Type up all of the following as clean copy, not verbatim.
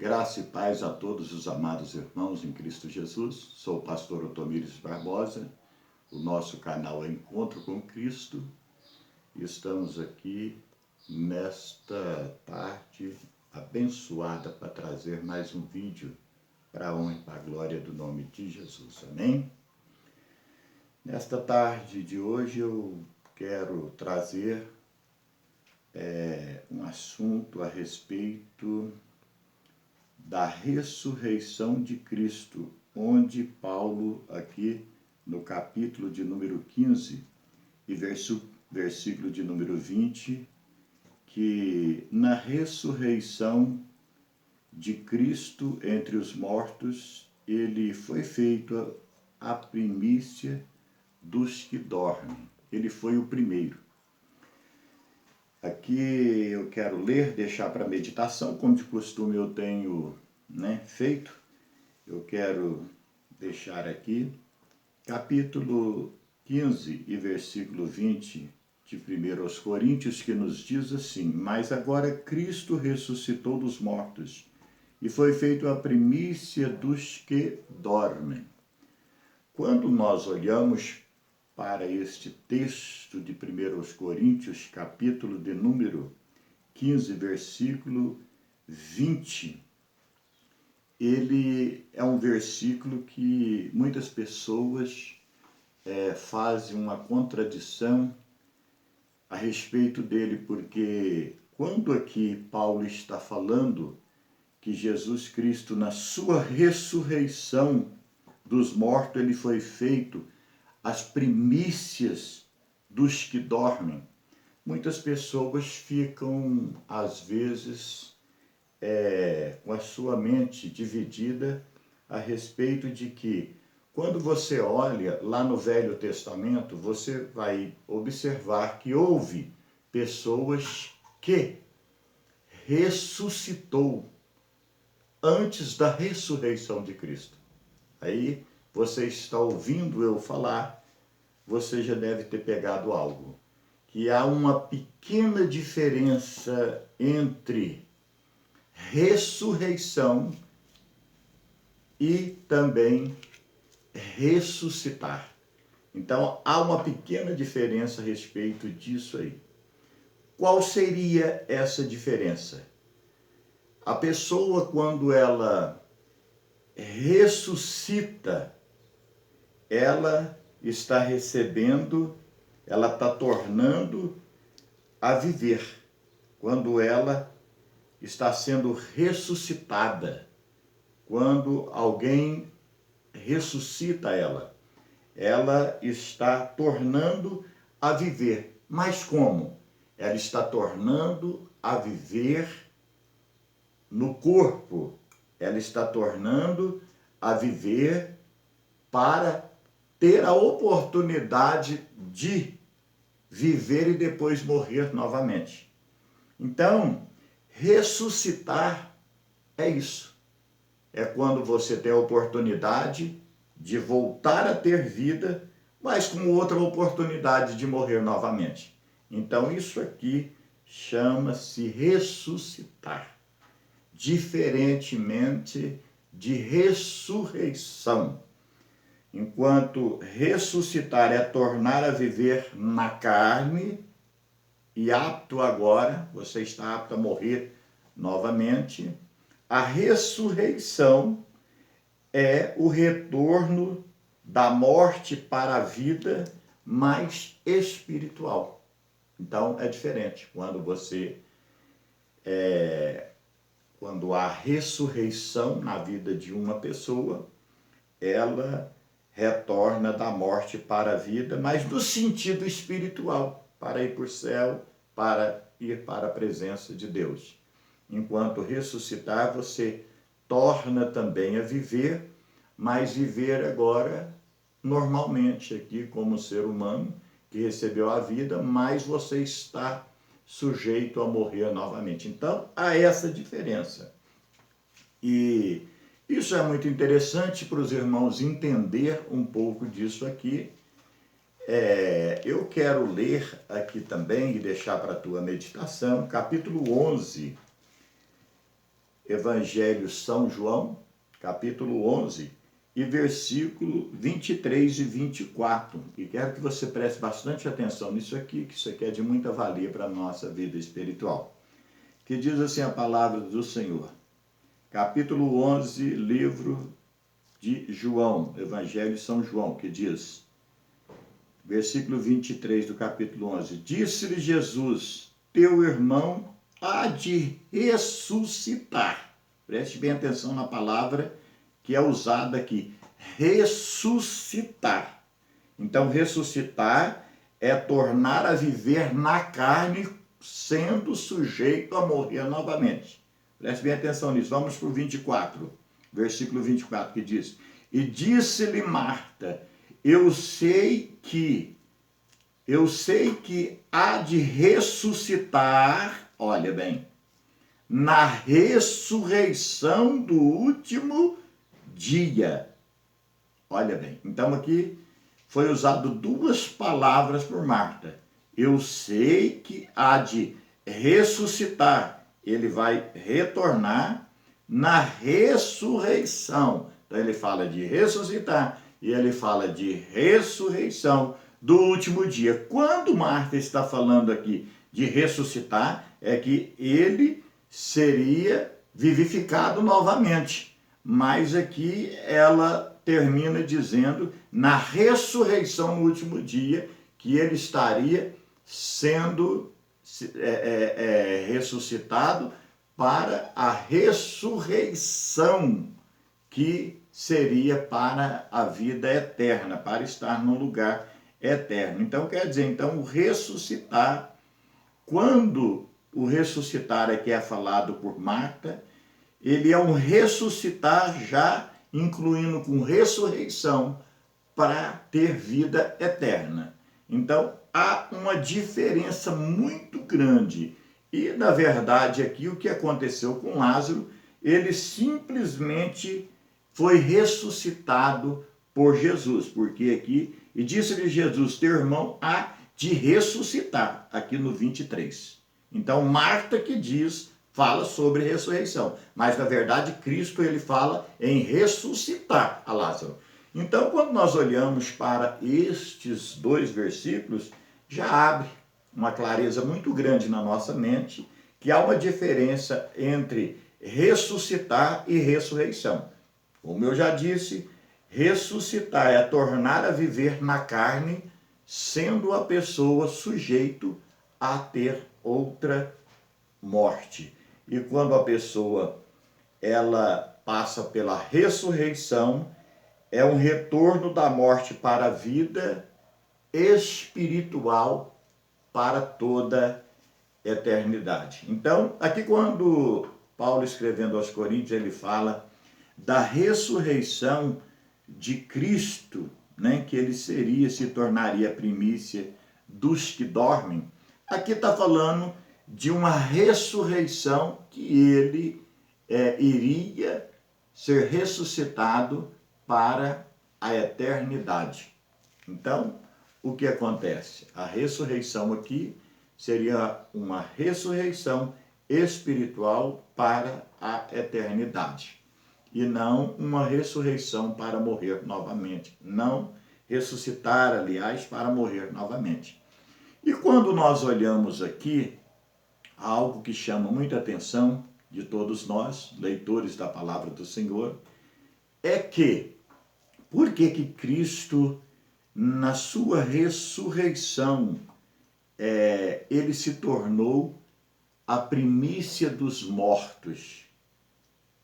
Graça e paz a todos os amados irmãos em Cristo Jesus. Sou o pastor Otomires Barbosa. O nosso canal é Encontro com Cristo. E estamos aqui nesta tarde abençoada para trazer mais um vídeo para a honra e para a glória do nome de Jesus. Amém? Nesta tarde de hoje eu quero trazer um assunto a respeito da ressurreição de Cristo, onde Paulo, aqui no capítulo de número 15 e versículo de número 20, que na ressurreição de Cristo entre os mortos, ele foi feito a primícia dos que dormem. Ele foi o primeiro. Aqui eu quero ler, deixar para meditação, como de costume eu tenho feito. Eu quero deixar aqui capítulo 15 e versículo 20 de 1 aos Coríntios, que nos diz assim: Mas agora Cristo ressuscitou dos mortos e foi feito a primícia dos que dormem. Quando nós olhamos para este texto de 1 Coríntios, capítulo de número 15, versículo 20, ele é um versículo que muitas pessoas fazem uma contradição a respeito dele, porque quando aqui Paulo está falando que Jesus Cristo, na sua ressurreição dos mortos, ele foi feito as primícias dos que dormem. Muitas pessoas ficam, às vezes, com a sua mente dividida a respeito de que, quando você olha lá no Velho Testamento, você vai observar que houve pessoas que ressuscitou antes da ressurreição de Cristo. Aí você está ouvindo eu falar, você já deve ter pegado algo. Que há uma pequena diferença entre ressurreição e também ressuscitar. Então, há uma pequena diferença a respeito disso aí. Qual seria essa diferença? A pessoa, quando ela ressuscita, ela está recebendo, ela está tornando a viver. Quando ela está sendo ressuscitada, quando alguém ressuscita ela está tornando a viver. Mas como? Ela está tornando a viver no corpo. Ela está tornando a viver para ter a oportunidade de viver e depois morrer novamente. Então, ressuscitar é isso. É quando você tem a oportunidade de voltar a ter vida, mas com outra oportunidade de morrer novamente. Então, isso aqui chama-se ressuscitar. Diferentemente de ressurreição. Enquanto ressuscitar é tornar a viver na carne, e apto agora, você está apto a morrer novamente, a ressurreição é o retorno da morte para a vida mais espiritual. Então é diferente quando há ressurreição na vida de uma pessoa, ela retorna da morte para a vida, mas no sentido espiritual, para ir para o céu, para ir para a presença de Deus. Enquanto ressuscitar, você torna também a viver, mas viver agora normalmente aqui como ser humano que recebeu a vida, mas você está sujeito a morrer novamente. Então, há essa diferença. E isso é muito interessante para os irmãos entender um pouco disso aqui. Eu quero ler aqui também e deixar para a tua meditação, capítulo 11, Evangelho São João, capítulo 11, e versículo 23 e 24. E quero que você preste bastante atenção nisso aqui, que isso aqui é de muita valia para a nossa vida espiritual. Que diz assim a palavra do Senhor. Capítulo 11, livro de João, Evangelho São João, que diz, versículo 23 do capítulo 11, disse-lhe Jesus, teu irmão há de ressuscitar. Preste bem atenção na palavra que é usada aqui, ressuscitar. Então, ressuscitar é tornar a viver na carne, sendo sujeito a morrer novamente. Preste bem atenção nisso. Vamos para o 24, versículo 24, que diz, e disse-lhe Marta, eu sei que há de ressuscitar, olha bem, na ressurreição do último dia. Olha bem, então aqui foi usado duas palavras por Marta. Eu sei que há de ressuscitar, ele vai retornar na ressurreição. Então ele fala de ressuscitar e ele fala de ressurreição do último dia. Quando Marta está falando aqui de ressuscitar, é que ele seria vivificado novamente. Mas aqui ela termina dizendo, na ressurreição no último dia, que ele estaria sendo ressuscitado para a ressurreição, que seria para a vida eterna, para estar num lugar eterno. Então, quer dizer, então, o ressuscitar, quando o ressuscitar aqui é falado por Marta, ele é um ressuscitar já incluindo com ressurreição para ter vida eterna. Então, há uma diferença muito grande. E, na verdade, aqui o que aconteceu com Lázaro, ele simplesmente foi ressuscitado por Jesus, porque aqui, e disse-lhe Jesus, teu irmão há de ressuscitar, aqui no 23. Então, Marta que diz, fala sobre ressurreição, mas na verdade Cristo ele fala em ressuscitar a Lázaro. Então, quando nós olhamos para estes dois versículos, já abre uma clareza muito grande na nossa mente, que há uma diferença entre ressuscitar e ressurreição. Como eu já disse, ressuscitar é tornar a viver na carne, sendo a pessoa sujeito a ter outra morte. E quando a pessoa ela passa pela ressurreição, é um retorno da morte para a vida espiritual para toda eternidade. Então, aqui quando Paulo escrevendo aos Coríntios, ele fala da ressurreição de Cristo, né, que ele se tornaria a primícia dos que dormem. Aqui está falando de uma ressurreição que ele iria ser ressuscitado para a eternidade. Então, o que acontece? A ressurreição aqui seria uma ressurreição espiritual para a eternidade. E não uma ressurreição para morrer novamente. Não ressuscitar, aliás, para morrer novamente. E quando nós olhamos aqui, algo que chama muita atenção de todos nós, leitores da palavra do Senhor, é que, por que Cristo, na sua ressurreição, ele se tornou a primícia dos mortos?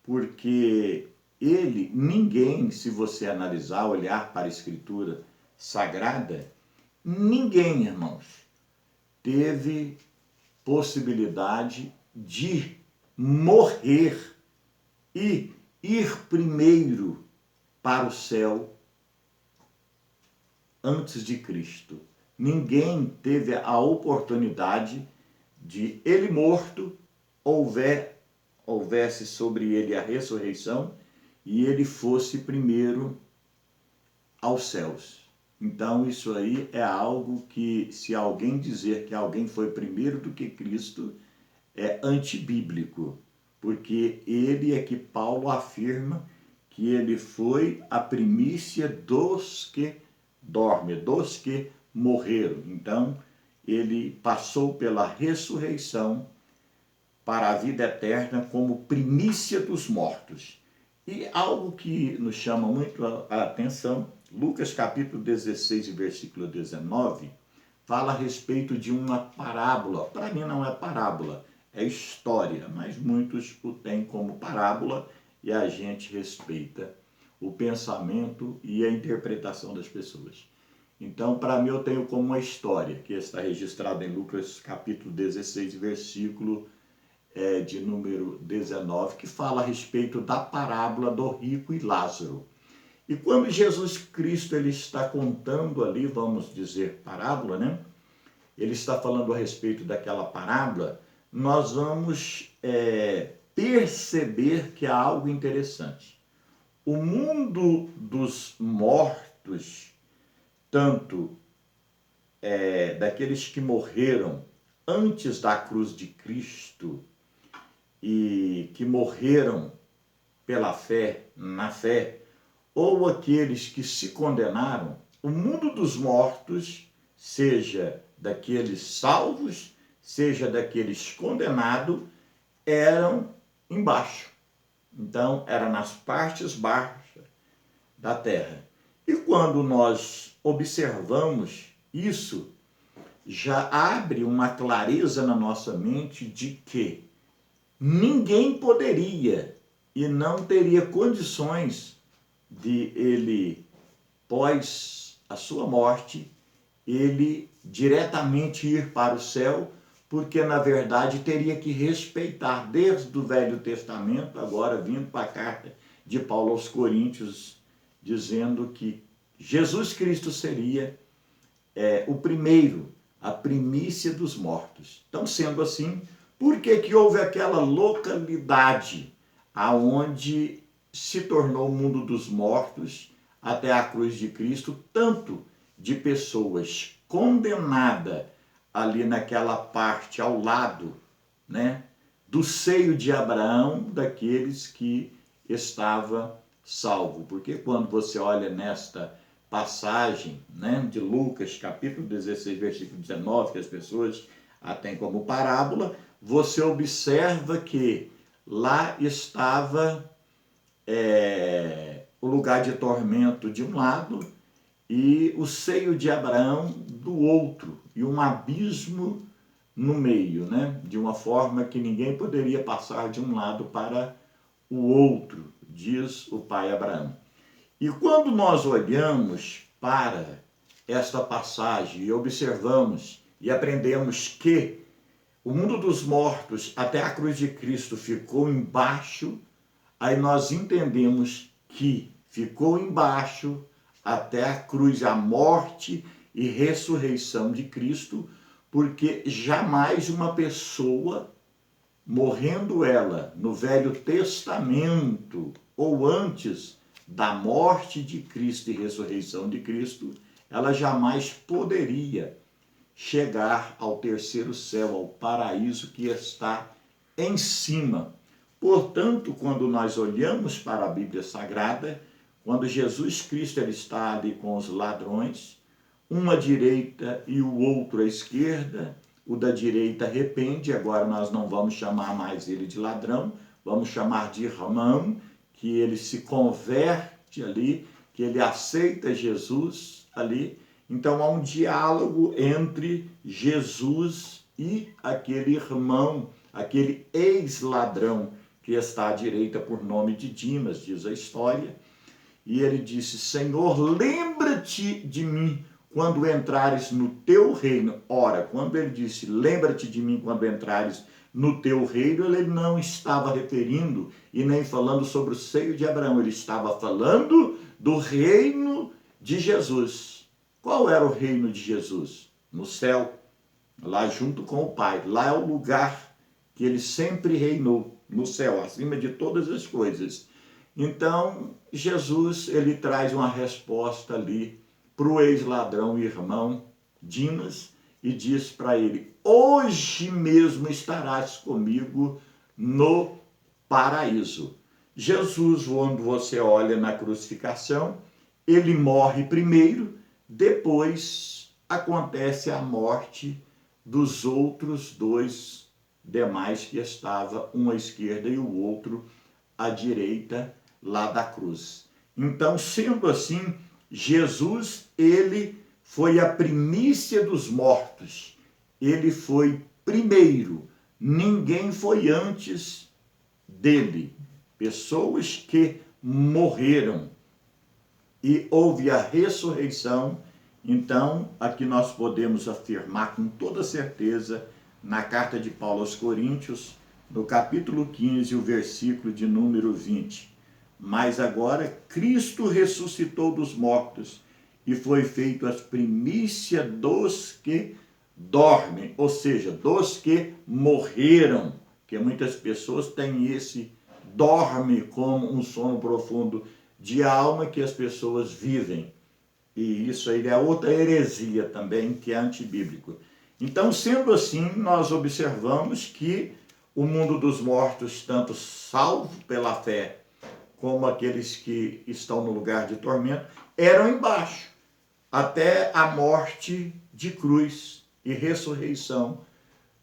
Porque ninguém, se você analisar, olhar para a Escritura Sagrada, ninguém, irmãos, teve possibilidade de morrer e ir primeiro para o céu antes de Cristo. Ninguém teve a oportunidade de ele morto, houvesse sobre ele a ressurreição e ele fosse primeiro aos céus. Então, isso aí é algo que, se alguém dizer que alguém foi primeiro do que Cristo, é antibíblico. porque ele é que Paulo afirma que ele foi a primícia dos que dormem, dos que morreram. Então, ele passou pela ressurreição para a vida eterna como primícia dos mortos. E algo que nos chama muito a atenção, Lucas capítulo 16, versículo 19, fala a respeito de uma parábola. Para mim não é parábola, é história, mas muitos o têm como parábola e a gente respeita o pensamento e a interpretação das pessoas. Então, para mim, eu tenho como uma história, que está registrada em Lucas capítulo 16, versículo de número 19, que fala a respeito da parábola do rico e Lázaro. E quando Jesus Cristo ele está contando ali, vamos dizer parábola, né? Ele está falando a respeito daquela parábola, nós vamos perceber que há algo interessante. O mundo dos mortos, tanto daqueles que morreram antes da cruz de Cristo e que morreram pela fé, na fé, ou aqueles que se condenaram, o mundo dos mortos, seja daqueles salvos, seja daqueles condenados, eram embaixo. Então, era nas partes baixas da terra. E quando nós observamos isso, já abre uma clareza na nossa mente de que ninguém poderia e não teria condições de ele, pós a sua morte, ele diretamente ir para o céu, porque na verdade teria que respeitar desde o Velho Testamento, agora vindo para a carta de Paulo aos Coríntios, dizendo que Jesus Cristo seria o primeiro, a primícia dos mortos. Então, sendo assim, por que houve aquela localidade aonde se tornou o mundo dos mortos até a cruz de Cristo, tanto de pessoas condenadas ali naquela parte ao lado, né, do seio de Abraão, daqueles que estava salvo? Porque quando você olha nesta passagem, né, de Lucas, capítulo 16, versículo 19, que as pessoas a têm como parábola, você observa que lá estava o lugar de tormento de um lado e o seio de Abraão do outro, e um abismo no meio, né? De uma forma que ninguém poderia passar de um lado para o outro, diz o pai Abraão. E quando nós olhamos para esta passagem e observamos e aprendemos que o mundo dos mortos até a cruz de Cristo ficou embaixo, aí nós entendemos que ficou embaixo até a cruz, a morte e ressurreição de Cristo, porque jamais uma pessoa, morrendo ela no Velho Testamento ou antes da morte de Cristo e ressurreição de Cristo, ela jamais poderia chegar ao terceiro céu, ao paraíso que está em cima. Portanto, quando nós olhamos para a Bíblia Sagrada, quando Jesus Cristo ele está ali com os ladrões, um à direita e o outro à esquerda, o da direita arrepende, agora nós não vamos chamar mais ele de ladrão, vamos chamar de irmão, que ele se converte ali, que ele aceita Jesus ali. Então há um diálogo entre Jesus e aquele irmão, aquele ex-ladrão que está à direita por nome de Dimas, diz a história. E ele disse: Senhor, lembra-te de mim quando entrares no teu reino. Ora, quando ele disse, lembra-te de mim quando entrares no teu reino, ele não estava referindo e nem falando sobre o seio de Abraão, ele estava falando do reino de Jesus. Qual era o reino de Jesus? No céu, lá junto com o Pai. Lá é o lugar que ele sempre reinou, no céu, acima de todas as coisas. Então, Jesus, ele traz uma resposta ali para o ex-ladrão irmão Dimas e diz para ele: hoje mesmo estarás comigo no paraíso. Jesus, quando você olha na crucificação, ele morre primeiro, depois acontece a morte dos outros dois demais que estavam, um à esquerda e o outro à direita lá da cruz. Então, sendo assim, Jesus, ele foi a primícia dos mortos. Ele foi primeiro. Ninguém foi antes dele. Pessoas que morreram e houve a ressurreição. Então, aqui nós podemos afirmar com toda certeza, na carta de Paulo aos Coríntios, no capítulo 15, o versículo de número 20. Mas agora Cristo ressuscitou dos mortos e foi feito as primícias dos que dormem, ou seja, dos que morreram, que muitas pessoas têm esse dorme como um sono profundo de alma que as pessoas vivem. E isso aí é outra heresia também, que é antibíblico. Então, sendo assim, nós observamos que o mundo dos mortos, tanto salvo pela fé, como aqueles que estão no lugar de tormento, eram embaixo, até a morte de cruz e ressurreição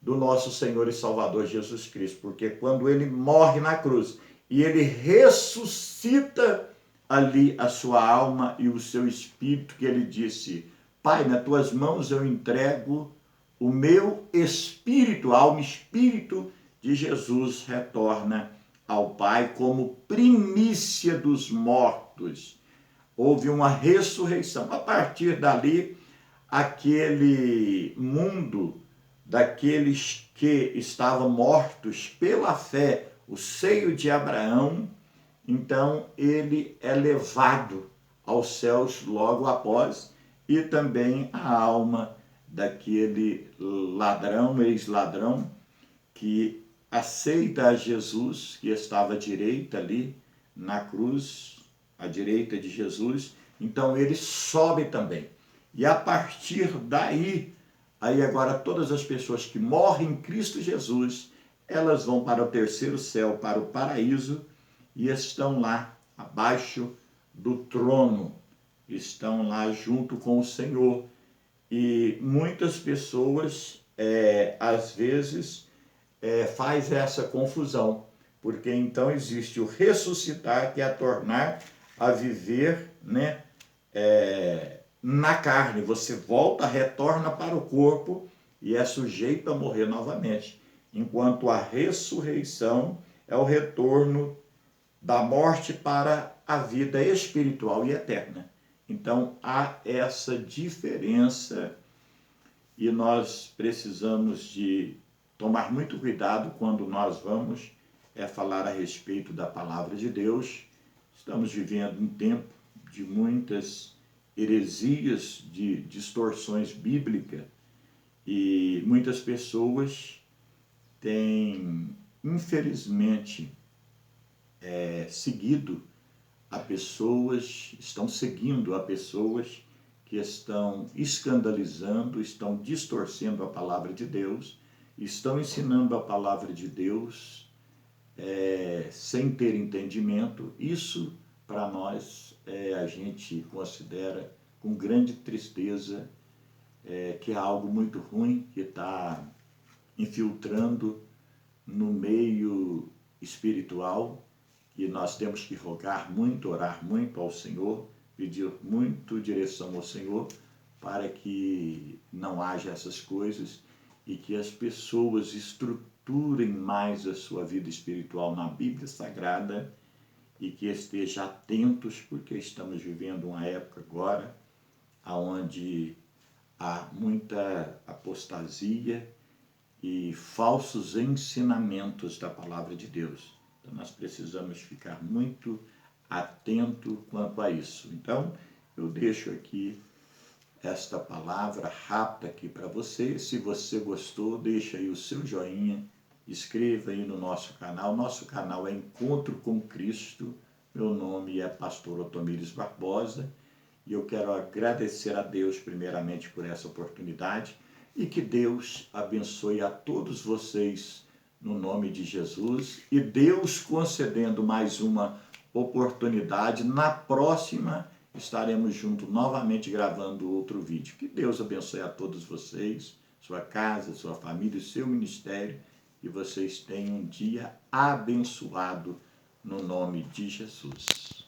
do nosso Senhor e Salvador Jesus Cristo. Porque quando ele morre na cruz e ele ressuscita ali a sua alma e o seu espírito, que ele disse: Pai, nas tuas mãos eu entrego o meu espírito, alma e espírito de Jesus retorna ao Pai como primícia dos mortos. Houve uma ressurreição. A partir dali, aquele mundo daqueles que estavam mortos pela fé, o seio de Abraão, então ele é levado aos céus logo após, e também a alma daquele ladrão, ex-ladrão, que aceita a Jesus, que estava à direita ali na cruz, à direita de Jesus, então ele sobe também. E a partir daí, aí agora todas as pessoas que morrem em Cristo Jesus, elas vão para o terceiro céu, para o paraíso, e estão lá abaixo do trono, estão lá junto com o Senhor. E muitas pessoas, às vezes, faz essa confusão, porque então existe o ressuscitar, que é a tornar a viver, né, na carne. Você volta, retorna para o corpo e é sujeito a morrer novamente. Enquanto a ressurreição é o retorno da morte para a vida espiritual e eterna. Então há essa diferença e nós precisamos de tomar muito cuidado quando nós vamos falar a respeito da palavra de Deus. Estamos vivendo um tempo de muitas heresias, de distorções bíblicas, e muitas pessoas têm, infelizmente, estão seguindo a pessoas que estão escandalizando, estão distorcendo a palavra de Deus, estão ensinando a palavra de Deus sem ter entendimento. Isso, para nós, a gente considera com grande tristeza que é algo muito ruim que está infiltrando no meio espiritual, e nós temos que rogar muito, orar muito ao Senhor, pedir muito direção ao Senhor para que não haja essas coisas e que as pessoas estruturem mais a sua vida espiritual na Bíblia Sagrada e que estejam atentos, porque estamos vivendo uma época agora onde há muita apostasia e falsos ensinamentos da palavra de Deus. Então nós precisamos ficar muito atento quanto a isso. Então eu deixo aqui esta palavra rápida aqui para você. Se você gostou, deixa aí o seu joinha, inscreva aí no nosso canal. Nosso canal é Encontro com Cristo. Meu nome é Pastor Otomíris Barbosa e eu quero agradecer a Deus primeiramente por essa oportunidade e que Deus abençoe a todos vocês no nome de Jesus, e Deus concedendo mais uma oportunidade, na próxima estaremos juntos novamente gravando outro vídeo. Que Deus abençoe a todos vocês, sua casa, sua família, seu ministério, e vocês tenham um dia abençoado no nome de Jesus.